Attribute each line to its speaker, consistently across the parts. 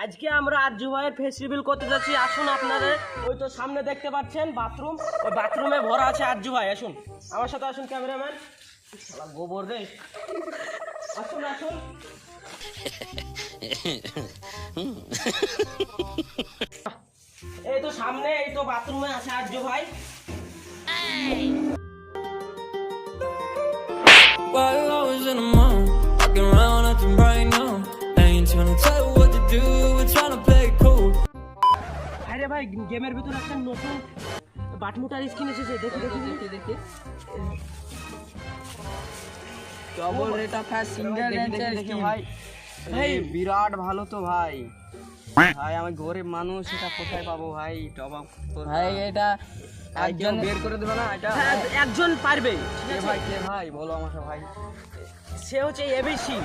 Speaker 1: আজকে আমরা আরজু ভাইয়ের ফেস রিভিল করতে যাচ্ছি। আসুন, আপনাদের ওই তো সামনে দেখতে পাচ্ছেন বাথরুম, ওই বাথরুমে ভরা আছে আরজু ভাই। আসুন আমার সাথে, আসুন ক্যামেরাম্যান। শালা গোবর রে, আসুন আসুন। এই তো সামনে, এই তো বাথরুমে আছে আরজু ভাই।
Speaker 2: While I was in the mall, walking around acting right now. I ain't tryna tell you what to do, we're tryna play it cool.
Speaker 1: আরে ভাই, গেমের ভিতরে একটা নতুন বাটমুটার স্কিন এসেছে, দেখি দেখি দেখি দেখি।
Speaker 3: ডবল রেট অফ হ্যাঁ সিঙ্গেল রেঞ্জের
Speaker 1: দেখি
Speaker 3: স্কিন
Speaker 1: ভাই।
Speaker 3: ভাই বিরাট ভালো তো ভাই। ভাই আমি গরিব মানুষ, এটা কোথায় পাবো ভাই? টপ আপ ভাই এটা একজন বের করে দেবে না এটা?
Speaker 1: হ্যাঁ, একজন পারবে।
Speaker 3: কে ভাই, কে ভাই বলো আমাকে ভাই।
Speaker 1: সে হচ্ছে এবিসি।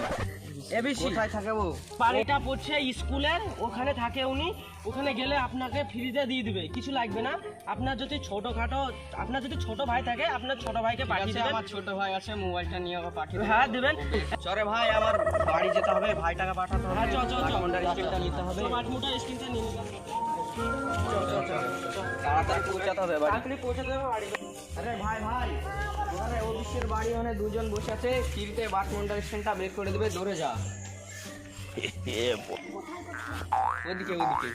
Speaker 1: এবিসি
Speaker 3: কোথায় থাকে ও?
Speaker 1: বাড়িটা পড়ছে স্কুলের ওখানে থাকে উনি। ওখানে গেলে আপনাকে ফ্রিতে দিয়ে দিবে, কিছু লাগবে না। আপনার যদি ছোট ভাই থাকে, আপনার ছোট ভাইকে পাঠিয়ে দেবেন।
Speaker 3: আমার ছোট ভাই আছে, মোবাইলটা নিয়ে ওকে পাঠিয়ে দেবে।
Speaker 1: হ্যাঁ দিবেন।
Speaker 3: চরে ভাই আমার বাড়ি যেতে হবে, ভাই টাকা পাঠাতে হবে।
Speaker 1: হ্যাঁ, চল চল চল,
Speaker 3: বাটমুটার স্কিনটা নিতে হবে।
Speaker 1: বাটমুটার স্ক্রিনটা নিয়ে নিবেন।
Speaker 3: তাড়াতাড়ি পৌঁছাতে হবে বাড়ি।
Speaker 1: তাড়াতাড়ি পৌঁছে দেবো বাড়ি।
Speaker 3: আরে ভাই ভাই, ওখানে অভিষেকের বাড়ি মানে দুজন বসে আছে, ফ্রিতে বাটমুটার স্কিনটা বের করে দেবে, দৌড়ে যা। ওদিকে ওদিকে।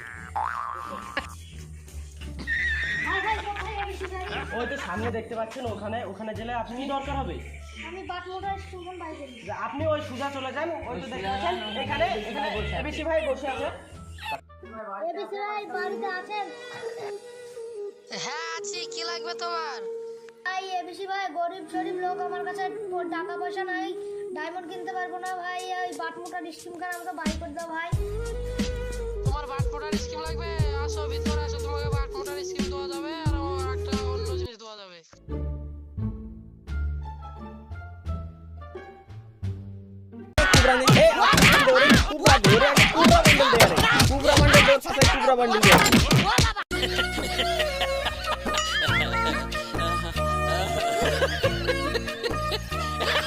Speaker 1: ওই তো সামনে দেখতে পাচ্ছেন, ওখানে গেলে আপনি দরকার হবে।
Speaker 4: আমি বাটমোটার স্টুডেন্ট ভাই বলি।
Speaker 1: যে আপনি ওই সোজা চলে যান, ওই তো দেখতে পাচ্ছেন এখানে এবিসি ভাই বসে আছে।
Speaker 4: এবিসি ভাই বাড়িতে আছেন?
Speaker 5: হ্যাঁ আছি, কি লাগবে তোমার?
Speaker 4: ভাই এবিসি ভাই গরিব শরীফ লোক, আমার কাছে টাকা পয়সা নাই, ডায়মন্ড কিনতে পারবো না ভাই। ওই বাটমোটার স্কিম কার আমাকে বাই করে দাও ভাই।
Speaker 5: তোমার বাটমোটার স্কিম লাগবে? আসো ভিতরে আসো, তোমাকে বাটমোটার স্কিম দেওয়া যাবে আর আমার একটা অন্য জিনিস দেওয়া যাবে।
Speaker 3: কুবরা মন্ডল দে, কুবরা মন্ডল দে, কুবরা মন্ডল দে, কুবরা মন্ডল দে।